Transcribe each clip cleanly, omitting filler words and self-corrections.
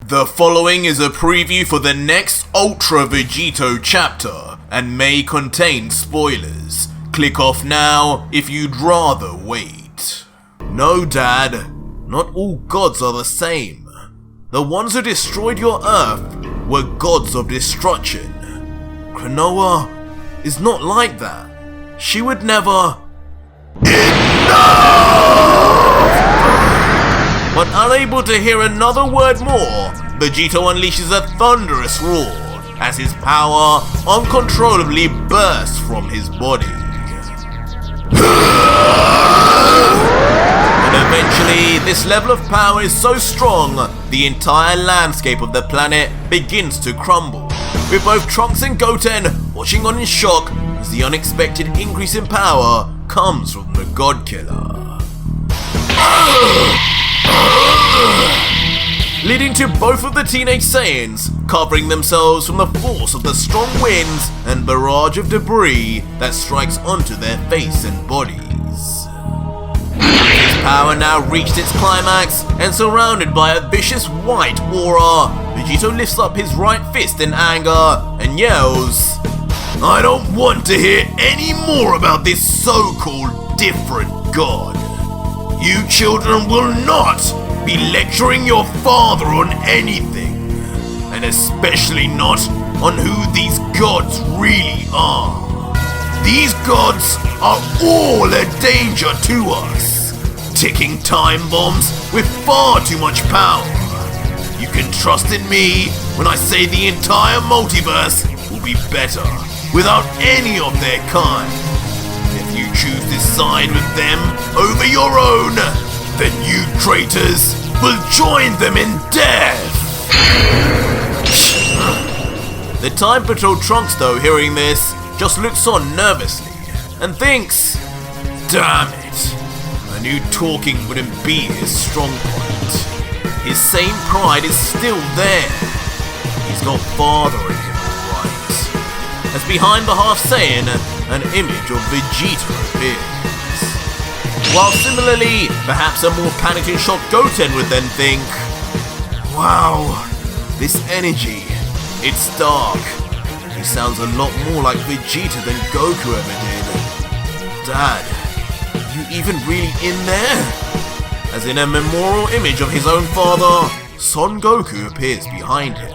The following is a preview for the next Ultra Vegito chapter and may contain spoilers. Click off now if you'd rather wait. No, Dad, not all gods are the same. The ones who destroyed your Earth were gods of destruction. Klonoa is not like that. She would never... But unable to hear another word more, Vegito unleashes a thunderous roar as his power uncontrollably bursts from his body. And eventually, this level of power is so strong, the entire landscape of the planet begins to crumble, with both Trunks and Goten watching on in shock as the unexpected increase in power comes from the God Killer. Leading to both of the teenage Saiyans covering themselves from the force of the strong winds and barrage of debris that strikes onto their face and bodies. His power now reached its climax, and surrounded by a vicious white aura, Vegito lifts up his right fist in anger and yells, "I don't want to hear any more about this so-called different god. You children will not be lecturing your father on anything, and especially not on who these gods really are. These gods are all a danger to us, ticking time bombs with far too much power. You can trust in me when I say the entire multiverse will be better without any of their kind. If you choose this side with them over your own, then you traitors will join them in death." The Time Patrol Trunks, though, hearing this, just looks on nervously and thinks, damn it, I knew talking wouldn't be his strong point. His same pride is still there. He's got father in him, alright. As behind the Half Saiyan, an image of Vegito appears. While similarly, perhaps a more panicked and shocked Goten would then think, wow, this energy, it's dark. He sounds a lot more like Vegeta than Goku ever did. Dad, are you even really in there? As in a memorial image of his own father, Son Goku appears behind him.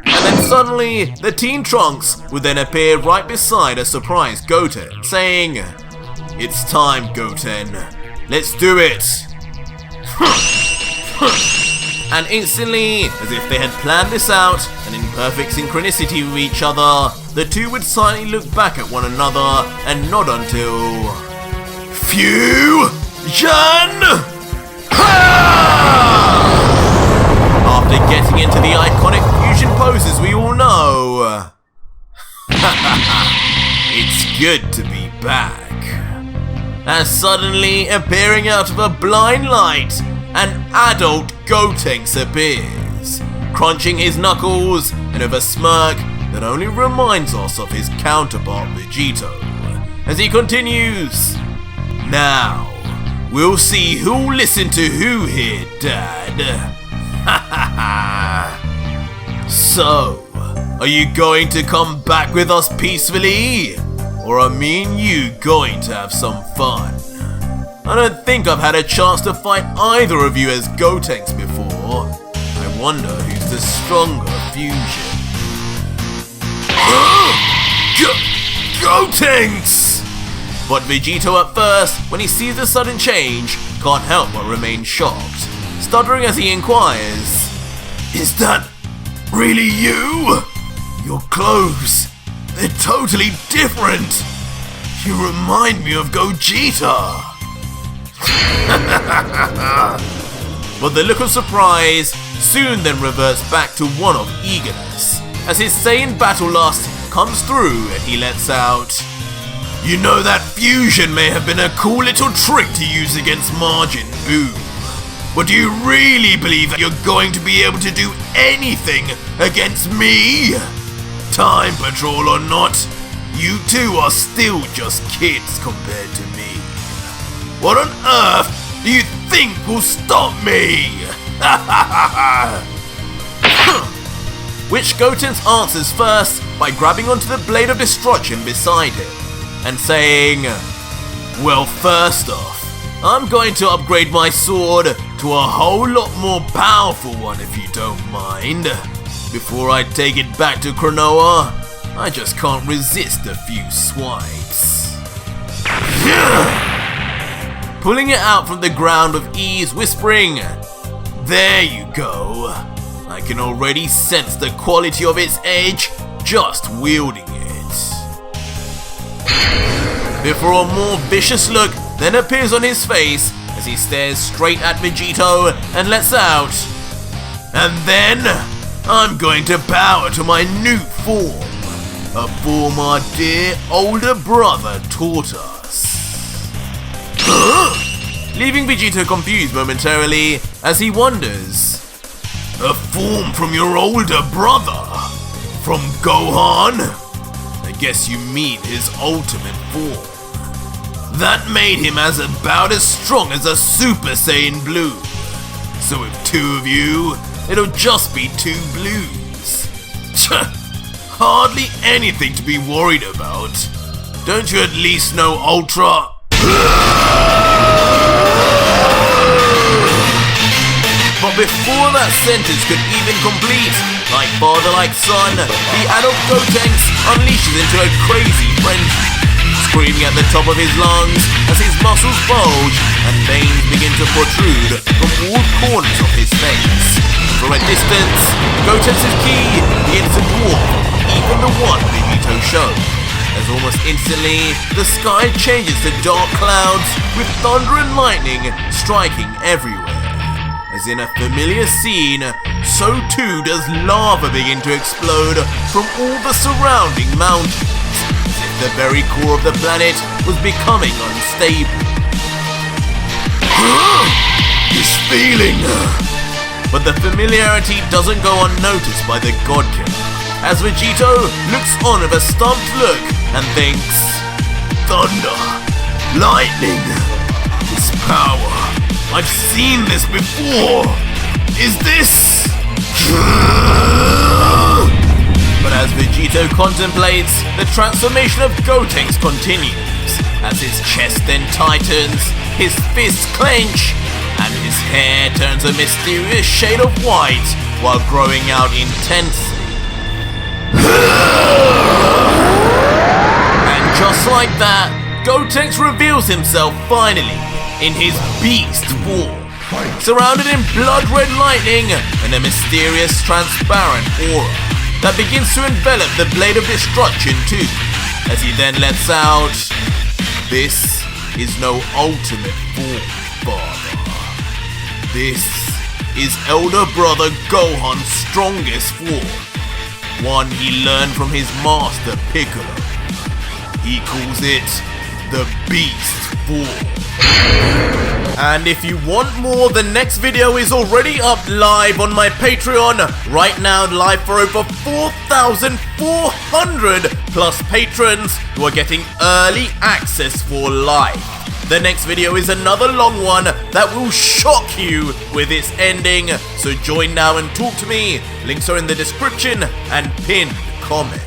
And then suddenly, the Teen Trunks would then appear right beside a surprised Goten, saying, "It's time, Goten. Let's do it." And instantly, as if they had planned this out and in perfect synchronicity with each other, the two would silently look back at one another and nod until... Fusion! After getting into the iconic fusion poses we all know. It's good to be back. As suddenly, appearing out of a blind light, an adult Gotenks appears, crunching his knuckles and with a smirk that only reminds us of his counterpart Vegito, as he continues, "Now, we'll see who'll listen to who here, Dad." So, are you going to come back with us peacefully? Or are me and you going to have some fun? I don't think I've had a chance to fight either of you as Gotenks before. I wonder who's the stronger fusion. Gotenks! But Vegito at first, when he sees the sudden change, can't help but remain shocked, stuttering as he inquires, "Is that really you? Your clothes, they're totally different. You remind me of Gogeta." But the look of surprise soon then reverts back to one of eagerness, as his Saiyan battle lust comes through and he lets out, "You know, that fusion may have been a cool little trick to use against Margin Boo. But do you really believe that you're going to be able to do anything against me? Time Patrol or not, you two are still just kids compared to me. What on earth do you think will stop me?" which Gotenks answers first by grabbing onto the blade of destruction beside him and saying, "Well, first off, I'm going to upgrade my sword to a whole lot more powerful one if you don't mind. Before I take it back to Kronoa, I just can't resist a few swipes." Pulling it out from the ground with ease, whispering, "There you go. I can already sense the quality of its edge just wielding it." Before a more vicious look then appears on his face as he stares straight at Vegito and lets out, "And then I'm going to bow to my new form, a form our dear older brother taught us." Leaving Vegito confused momentarily as he wonders, "A form from your older brother? From Gohan? I guess you mean his ultimate form. That made him about as strong as a Super Saiyan Blue. So with two of you, it'll just be two blues. Hardly anything to be worried about. Don't you at least know Ultra?" But before that sentence could even complete, like father like son, the adult Gotenks unleashes into a crazy frenzy, screaming at the top of his lungs as his muscles bulge and veins begin to protrude from all corners of his face. From a distance, Gotenks' ki begins to dwarf even the one Vegito showed, as almost instantly the sky changes to dark clouds with thunder and lightning striking everywhere. As in a familiar scene, so too does lava begin to explode from all the surrounding mountains, as if the very core of the planet was becoming unstable. This feeling! But the familiarity doesn't go unnoticed by the God Killer, as Vegito looks on with a stumped look and thinks, "Thunder! Lightning! This power! I've seen this before! Is this?" But as Vegito contemplates, the transformation of Gotenks continues, as his chest then tightens, his fists clench, and his hair turns a mysterious shade of white while growing out intensely. And just like that, Gotenks reveals himself finally in his beast form, surrounded in blood-red lightning and a mysterious transparent aura that begins to envelop the blade of destruction too, as he then lets out, "This is no ultimate form, father. This is elder brother Gohan's strongest form, one he learned from his master Piccolo. He calls it the Beast form." And if you want more, the next video is already up live on my Patreon, right now live for over 4,400 plus patrons who are getting early access for life. The next video is another long one that will shock you with its ending, so join now and talk to me. Links are in the description and pinned comment.